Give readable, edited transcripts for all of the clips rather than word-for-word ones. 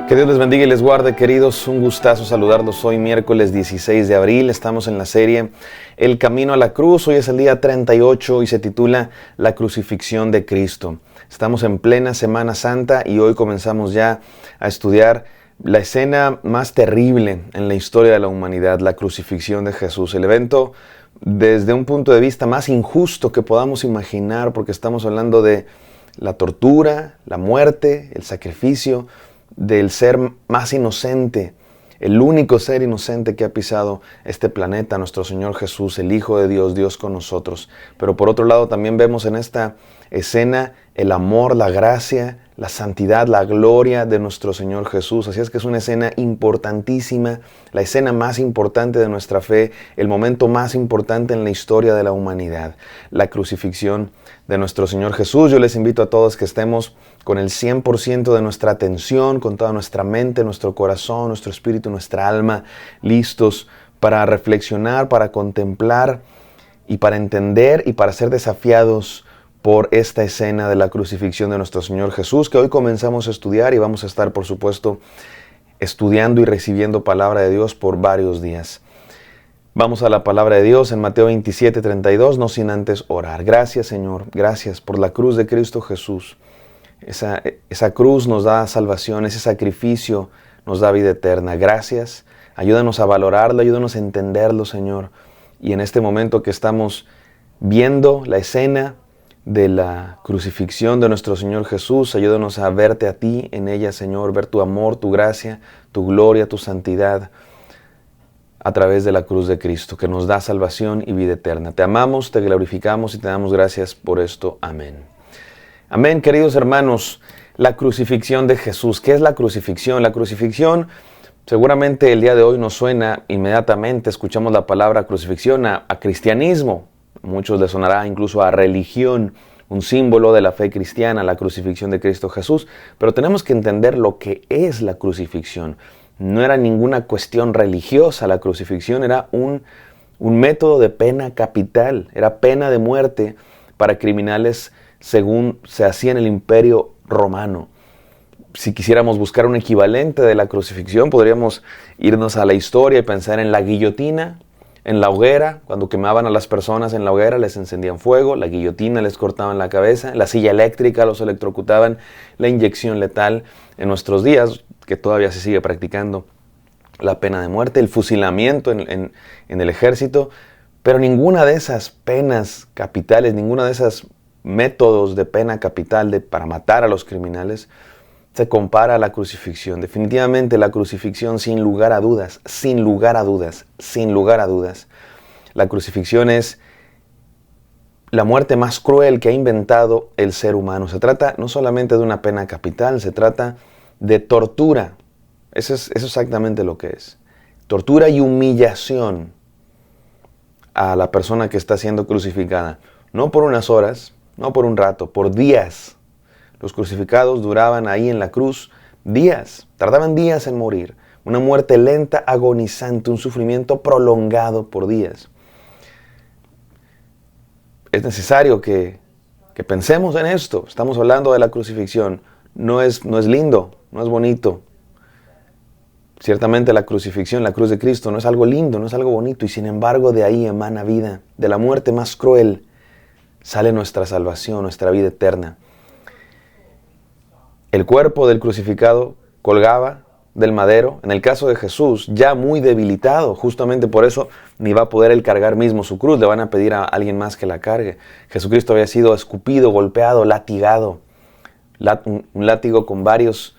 Que Dios les bendiga y les guarde, queridos. Un gustazo saludarlos hoy, miércoles 16 de abril. Estamos en la serie El Camino a la Cruz. Hoy es el día 38 y se titula La Crucifixión de Cristo. Estamos en plena Semana Santa y hoy comenzamos ya a estudiar la escena más terrible en la historia de la humanidad, la crucifixión de Jesús. El evento desde un punto de vista más injusto que podamos imaginar, porque estamos hablando de la tortura, la muerte, el sacrificio del ser más inocente, el único ser inocente que ha pisado este planeta, nuestro Señor Jesús, el Hijo de Dios, Dios con nosotros. Pero por otro lado también vemos en esta escena el amor, la gracia, la santidad, la gloria de nuestro Señor Jesús. Así es que es una escena importantísima, la escena más importante de nuestra fe, el momento más importante en la historia de la humanidad, la crucifixión de nuestro Señor Jesús. Yo les invito a todos que estemos con el 100% de nuestra atención, con toda nuestra mente, nuestro corazón, nuestro espíritu, nuestra alma, listos para reflexionar, para contemplar y para entender y para ser desafiados por esta escena de la crucifixión de nuestro Señor Jesús, que hoy comenzamos a estudiar y vamos a estar, por supuesto, estudiando y recibiendo palabra de Dios por varios días. Vamos a la palabra de Dios en Mateo 27:32, no sin antes orar. Gracias, Señor, gracias por la cruz de Cristo Jesús. Esa cruz nos da salvación, ese sacrificio nos da vida eterna. Gracias, ayúdanos a valorarlo, ayúdanos a entenderlo, Señor. Y en este momento que estamos viendo la escena de la crucifixión de nuestro Señor Jesús, ayúdanos a verte a ti en ella, Señor, ver tu amor, tu gracia, tu gloria, tu santidad a través de la cruz de Cristo, que nos da salvación y vida eterna. Te amamos, te glorificamos y te damos gracias por esto. Amén. Amén, queridos hermanos. La crucifixión de Jesús. ¿Qué es la crucifixión? La crucifixión, seguramente el día de hoy nos suena inmediatamente, escuchamos la palabra crucifixión a cristianismo. A muchos les sonará incluso a religión, un símbolo de la fe cristiana, la crucifixión de Cristo Jesús. Pero tenemos que entender lo que es la crucifixión. No era ninguna cuestión religiosa, la crucifixión era un método de pena capital, era pena de muerte para criminales según se hacía en el Imperio Romano. Si quisiéramos buscar un equivalente de la crucifixión, podríamos irnos a la historia y pensar en la guillotina, en la hoguera, cuando quemaban a las personas en la hoguera les encendían fuego, la guillotina les cortaban la cabeza, la silla eléctrica los electrocutaban, la inyección letal en nuestros días, que todavía se sigue practicando, la pena de muerte, el fusilamiento en el ejército, pero ninguna de esas penas capitales, ninguna de esas métodos de pena capital para matar a los criminales se compara a la crucifixión. Definitivamente la crucifixión, sin lugar a dudas, la crucifixión es la muerte más cruel que ha inventado el ser humano. Se trata no solamente de una pena capital, se trata de tortura. Eso es exactamente lo que es. Tortura y humillación a la persona que está siendo crucificada. No por unas horas, no por un rato, por días. Los crucificados duraban ahí en la cruz días, tardaban días en morir. Una muerte lenta, agonizante, un sufrimiento prolongado por días. Es necesario que pensemos en esto. Estamos hablando de la crucifixión. No es lindo, no es bonito. Ciertamente la crucifixión, la cruz de Cristo, no es algo lindo, no es algo bonito. Y sin embargo de ahí emana vida. De la muerte más cruel sale nuestra salvación, nuestra vida eterna. El cuerpo del crucificado colgaba del madero. En el caso de Jesús, ya muy debilitado, justamente por eso ni va a poder él cargar mismo su cruz. Le van a pedir a alguien más que la cargue. Jesucristo había sido escupido, golpeado, latigado. Un látigo con varias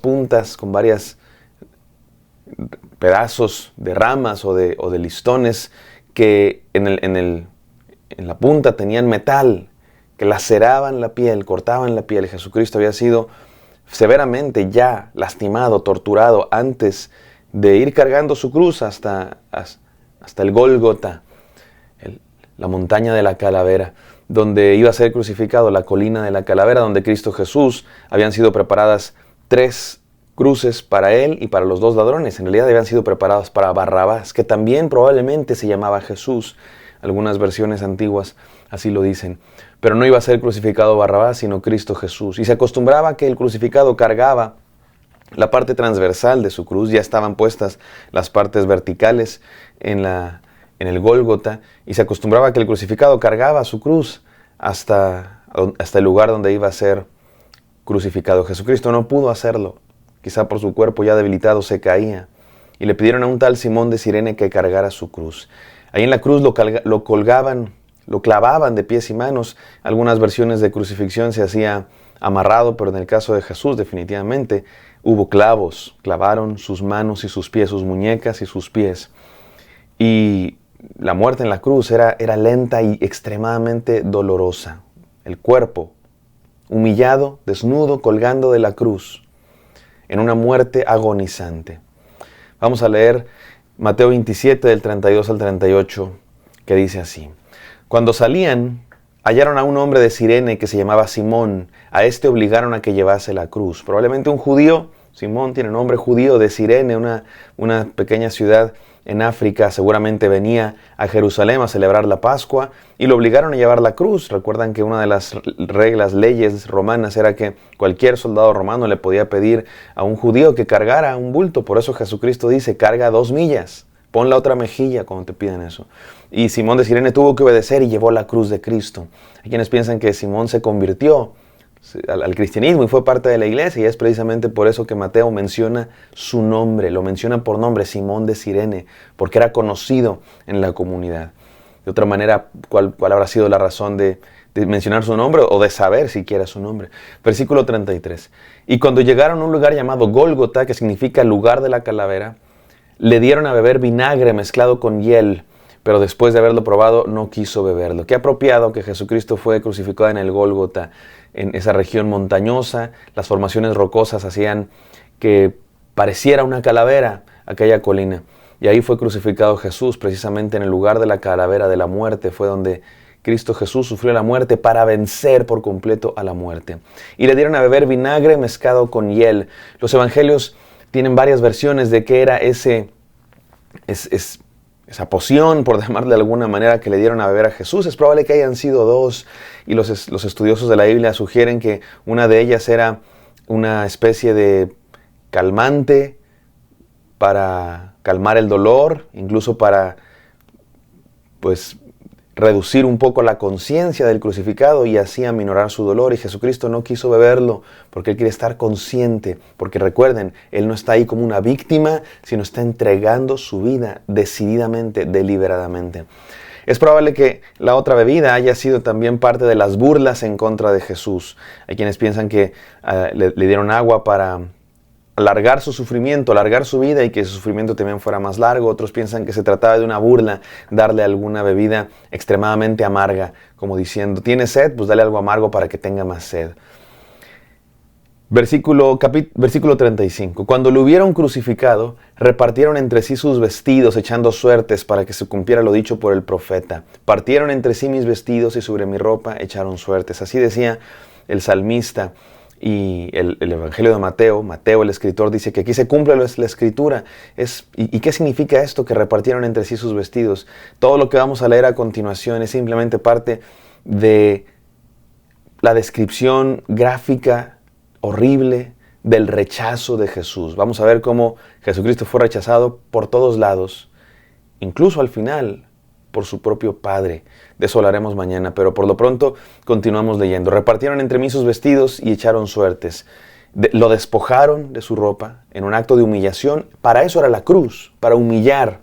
puntas, con varios pedazos de ramas o de listones que en la punta tenían metal, que laceraban la piel, cortaban la piel. Jesucristo había sido severamente ya lastimado, torturado, antes de ir cargando su cruz hasta el Gólgota, la montaña de la calavera, donde iba a ser crucificado, la colina de la calavera, donde Cristo Jesús habían sido preparadas 3 cruces para él y para los 2 ladrones. En realidad habían sido preparadas para Barrabás, que también probablemente se llamaba Jesús. Algunas versiones antiguas así lo dicen. Pero no iba a ser crucificado Barrabás, sino Cristo Jesús. Y se acostumbraba que el crucificado cargaba la parte transversal de su cruz, ya estaban puestas las partes verticales en el Gólgota, y se acostumbraba que el crucificado cargaba su cruz hasta el lugar donde iba a ser crucificado. Jesucristo no pudo hacerlo, quizá por su cuerpo ya debilitado se caía, y le pidieron a un tal Simón de Cirene que cargara su cruz. Ahí en la cruz lo colgaban, lo clavaban de pies y manos. Algunas versiones de crucifixión se hacía amarrado, pero en el caso de Jesús definitivamente hubo clavos. Clavaron sus manos y sus pies, sus muñecas y sus pies. Y la muerte en la cruz era lenta y extremadamente dolorosa. El cuerpo humillado, desnudo, colgando de la cruz, en una muerte agonizante. Vamos a leer Mateo 27, del 32 al 38, que dice así. Cuando salían, hallaron a un hombre de Cirene que se llamaba Simón. A este obligaron a que llevase la cruz. Probablemente un judío. Simón tiene nombre judío, de Cirene, una pequeña ciudad en África. Seguramente venía a Jerusalén a celebrar la Pascua y lo obligaron a llevar la cruz. Recuerdan que una de las leyes romanas era que cualquier soldado romano le podía pedir a un judío que cargara un bulto. Por eso Jesucristo dice, carga 2 millas. Pon la otra mejilla cuando te piden eso. Y Simón de Cirene tuvo que obedecer y llevó la cruz de Cristo. Hay quienes piensan que Simón se convirtió al cristianismo y fue parte de la iglesia, y es precisamente por eso que Mateo menciona su nombre, lo menciona por nombre, Simón de Cirene, porque era conocido en la comunidad. De otra manera, ¿cuál habrá sido la razón de mencionar su nombre o de saber siquiera su nombre? Versículo 33. Y cuando llegaron a un lugar llamado Gólgota, que significa lugar de la calavera, le dieron a beber vinagre mezclado con hiel, pero después de haberlo probado no quiso beberlo. Qué apropiado que Jesucristo fue crucificado en el Gólgota, en esa región montañosa. Las formaciones rocosas hacían que pareciera una calavera aquella colina. Y ahí fue crucificado Jesús, precisamente en el lugar de la calavera de la muerte. Fue donde Cristo Jesús sufrió la muerte para vencer por completo a la muerte. Y le dieron a beber vinagre mezclado con hiel. Los evangelios tienen varias versiones de qué era esa poción, por llamarle de alguna manera, que le dieron a beber a Jesús. Es probable que hayan sido 2, y los estudiosos de la Biblia sugieren que una de ellas era una especie de calmante para calmar el dolor, incluso para reducir un poco la conciencia del crucificado y así aminorar su dolor. Y Jesucristo no quiso beberlo porque Él quiere estar consciente, porque recuerden, Él no está ahí como una víctima, sino está entregando su vida decididamente, deliberadamente. Es probable que la otra bebida haya sido también parte de las burlas en contra de Jesús. Hay quienes piensan que le dieron agua para alargar su sufrimiento, alargar su vida y que su sufrimiento también fuera más largo. Otros piensan que se trataba de una burla, darle alguna bebida extremadamente amarga, como diciendo, ¿tienes sed? Pues dale algo amargo para que tenga más sed. Versículo 35. Cuando lo hubieron crucificado, repartieron entre sí sus vestidos, echando suertes para que se cumpliera lo dicho por el profeta. Partieron entre sí mis vestidos y sobre mi ropa echaron suertes. Así decía el salmista. Y el Evangelio de Mateo, el escritor, dice que aquí se cumple la escritura. ¿Y qué significa esto? Que repartieron entre sí sus vestidos. Todo lo que vamos a leer a continuación es simplemente parte de la descripción gráfica, horrible, del rechazo de Jesús. Vamos a ver cómo Jesucristo fue rechazado por todos lados, incluso al final, por su propio Padre. De eso hablaremos mañana, pero por lo pronto continuamos leyendo. Repartieron entre mí sus vestidos y echaron suertes. Lo despojaron de su ropa en un acto de humillación. Para eso era la cruz, para humillar.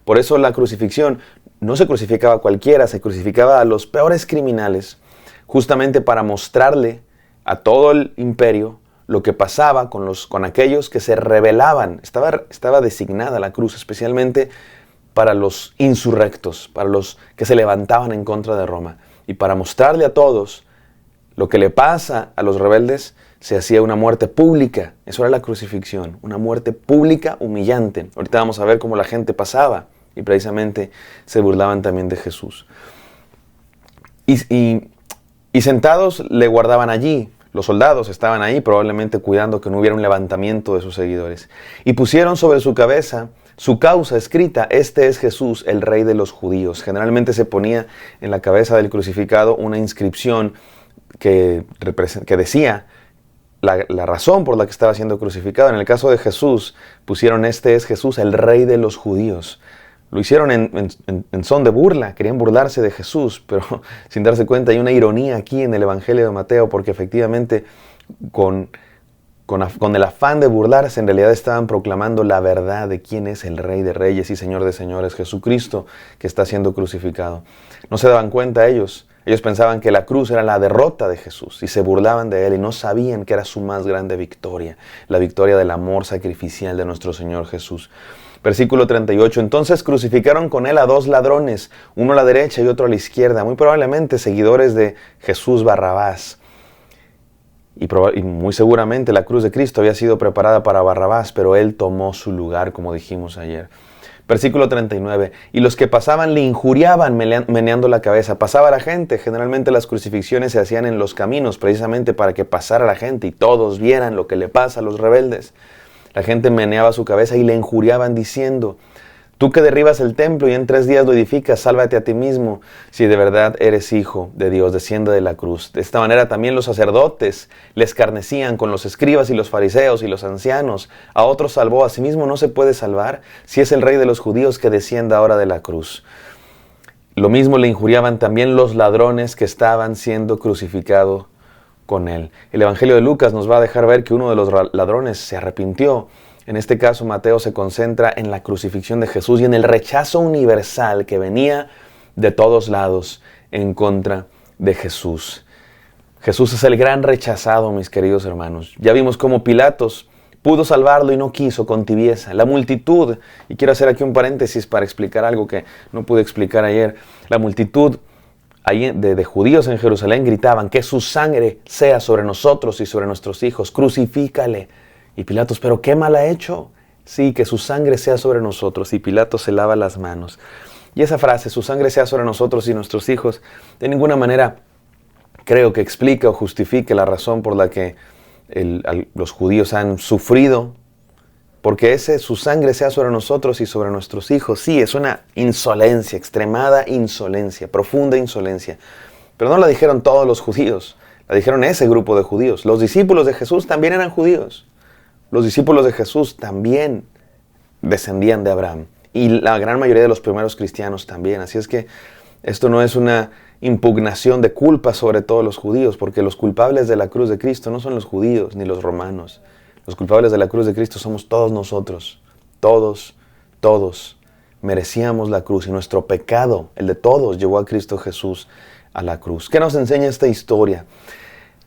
Por eso la crucifixión no se crucificaba a cualquiera, se crucificaba a los peores criminales, justamente para mostrarle a todo el imperio lo que pasaba con aquellos que se rebelaban. Estaba designada la cruz especialmente para los insurrectos, para los que se levantaban en contra de Roma. Y para mostrarle a todos lo que le pasa a los rebeldes, se hacía una muerte pública. Eso era la crucifixión, una muerte pública humillante. Ahorita vamos a ver cómo la gente pasaba y precisamente se burlaban también de Jesús. Y sentados le guardaban allí. Los soldados estaban ahí probablemente cuidando que no hubiera un levantamiento de sus seguidores. Y pusieron sobre su cabeza su causa escrita: este es Jesús, el Rey de los judíos. Generalmente se ponía en la cabeza del crucificado una inscripción que decía la razón por la que estaba siendo crucificado. En el caso de Jesús, pusieron este es Jesús, el rey de los judíos. Lo hicieron en son de burla, querían burlarse de Jesús, pero sin darse cuenta hay una ironía aquí en el Evangelio de Mateo, porque efectivamente con el afán de burlarse, en realidad estaban proclamando la verdad de quién es el Rey de Reyes y Señor de Señores, Jesucristo, que está siendo crucificado. No se daban cuenta ellos. Ellos pensaban que la cruz era la derrota de Jesús y se burlaban de Él y no sabían que era su más grande victoria, la victoria del amor sacrificial de nuestro Señor Jesús. Versículo 38, entonces crucificaron con Él a 2 ladrones, uno a la derecha y otro a la izquierda, muy probablemente seguidores de Jesús Barrabás. Y muy seguramente la cruz de Cristo había sido preparada para Barrabás, pero Él tomó su lugar, como dijimos ayer. Versículo 39, y los que pasaban le injuriaban meneando la cabeza. Pasaba la gente, generalmente las crucifixiones se hacían en los caminos, precisamente para que pasara la gente y todos vieran lo que le pasa a los rebeldes. La gente meneaba su cabeza y le injuriaban diciendo, tú que derribas el templo y en 3 días lo edificas, sálvate a ti mismo, si de verdad eres hijo de Dios, desciende de la cruz. De esta manera también los sacerdotes le escarnecían con los escribas y los fariseos y los ancianos. A otros salvó, a sí mismo no se puede salvar, si es el rey de los judíos que descienda ahora de la cruz. Lo mismo le injuriaban también los ladrones que estaban siendo crucificados con él. El Evangelio de Lucas nos va a dejar ver que uno de los ladrones se arrepintió. En este caso, Mateo se concentra en la crucifixión de Jesús y en el rechazo universal que venía de todos lados en contra de Jesús. Jesús es el gran rechazado, mis queridos hermanos. Ya vimos cómo Pilatos pudo salvarlo y no quiso, con tibieza. La multitud, y quiero hacer aquí un paréntesis para explicar algo que no pude explicar ayer. La multitud de judíos en Jerusalén gritaban que su sangre sea sobre nosotros y sobre nuestros hijos. Crucifícale. Y Pilatos, ¿pero qué mal ha hecho? Sí, que su sangre sea sobre nosotros. Y Pilatos se lava las manos. Y esa frase, su sangre sea sobre nosotros y nuestros hijos, de ninguna manera creo que explica o justifique la razón por la que los judíos han sufrido. Porque su sangre sea sobre nosotros y sobre nuestros hijos. Sí, es una insolencia, extremada insolencia, profunda insolencia. Pero no la dijeron todos los judíos, la dijeron ese grupo de judíos. Los discípulos de Jesús también eran judíos. Los discípulos de Jesús también descendían de Abraham. Y la gran mayoría de los primeros cristianos también. Así es que esto no es una impugnación de culpa sobre todos los judíos, porque los culpables de la cruz de Cristo no son los judíos ni los romanos. Los culpables de la cruz de Cristo somos todos nosotros. Todos merecíamos la cruz y nuestro pecado, el de todos, llevó a Cristo Jesús a la cruz. ¿Qué nos enseña esta historia?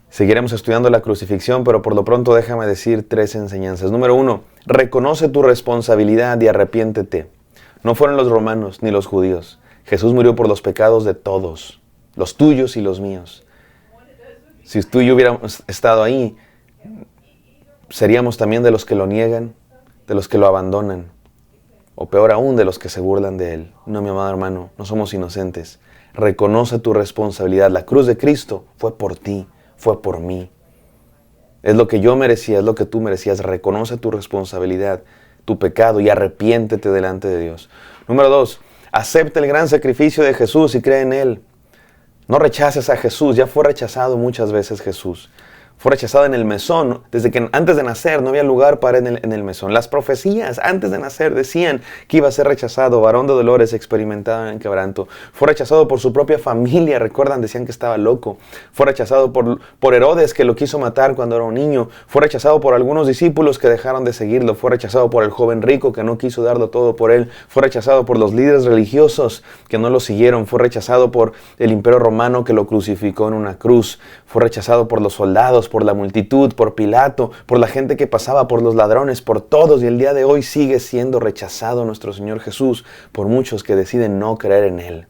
Seguiremos estudiando la crucifixión, pero por lo pronto déjame decir 3 enseñanzas. Número 1, reconoce tu responsabilidad y arrepiéntete. No fueron los romanos ni los judíos. Jesús murió por los pecados de todos, los tuyos y los míos. Si tú y yo hubiéramos estado ahí, seríamos también de los que lo niegan, de los que lo abandonan, o peor aún, de los que se burlan de Él. No, mi amado hermano, no somos inocentes. Reconoce tu responsabilidad. La cruz de Cristo fue por ti, fue por mí. Es lo que yo merecía, es lo que tú merecías. Reconoce tu responsabilidad, tu pecado y arrepiéntete delante de Dios. Número 2, acepta el gran sacrificio de Jesús y cree en Él. No rechaces a Jesús, ya fue rechazado muchas veces Jesús. Fue rechazado en el mesón. Desde que antes de nacer no había lugar para él en el mesón. Las profecías antes de nacer decían que iba a ser rechazado, varón de dolores, experimentado en quebranto. Fue rechazado por su propia familia, recuerdan, decían que estaba loco. Fue rechazado por Herodes, que lo quiso matar cuando era un niño. Fue rechazado por algunos discípulos que dejaron de seguirlo. Fue rechazado por el joven rico que no quiso darlo todo por él. Fue rechazado por los líderes religiosos que no lo siguieron. Fue rechazado por el imperio romano que lo crucificó en una cruz. Fue rechazado por los soldados, por la multitud, por Pilato, por la gente que pasaba, por los ladrones, por todos. Y el día de hoy sigue siendo rechazado nuestro Señor Jesús por muchos que deciden no creer en Él.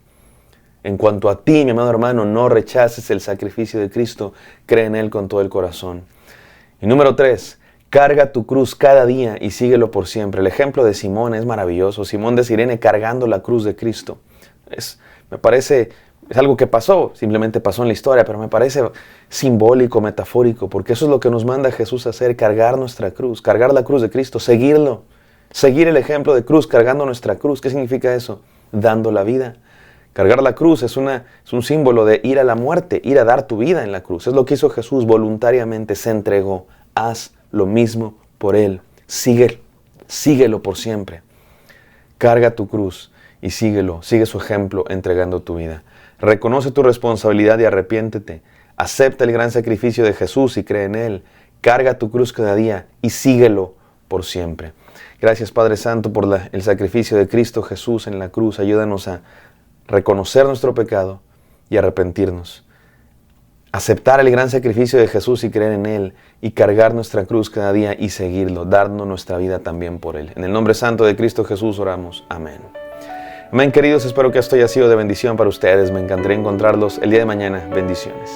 En cuanto a ti, mi amado hermano, no rechaces el sacrificio de Cristo, cree en Él con todo el corazón. Y número 3, carga tu cruz cada día y síguelo por siempre. El ejemplo de Simón es maravilloso. Simón de Cirene cargando la cruz de Cristo. Me parece... Es algo que pasó, simplemente pasó en la historia, pero me parece simbólico, metafórico, porque eso es lo que nos manda Jesús a hacer, cargar nuestra cruz, cargar la cruz de Cristo, seguirlo, seguir el ejemplo de cruz, cargando nuestra cruz. ¿Qué significa eso? Dando la vida. Cargar la cruz es un símbolo de ir a la muerte, ir a dar tu vida en la cruz. Es lo que hizo Jesús voluntariamente, se entregó haz lo mismo por Él. Síguelo por siempre. Carga tu cruz y síguelo, sigue su ejemplo entregando tu vida. Reconoce tu responsabilidad y arrepiéntete. Acepta el gran sacrificio de Jesús y cree en Él. Carga tu cruz cada día y síguelo por siempre. Gracias, Padre Santo, por el sacrificio de Cristo Jesús en la cruz. Ayúdanos a reconocer nuestro pecado y arrepentirnos. Aceptar el gran sacrificio de Jesús y creer en Él, y cargar nuestra cruz cada día y seguirlo, darnos nuestra vida también por Él. En el nombre santo de Cristo Jesús oramos. Amén. Amén, queridos. Espero que esto haya sido de bendición para ustedes. Me encantaría encontrarlos el día de mañana. Bendiciones.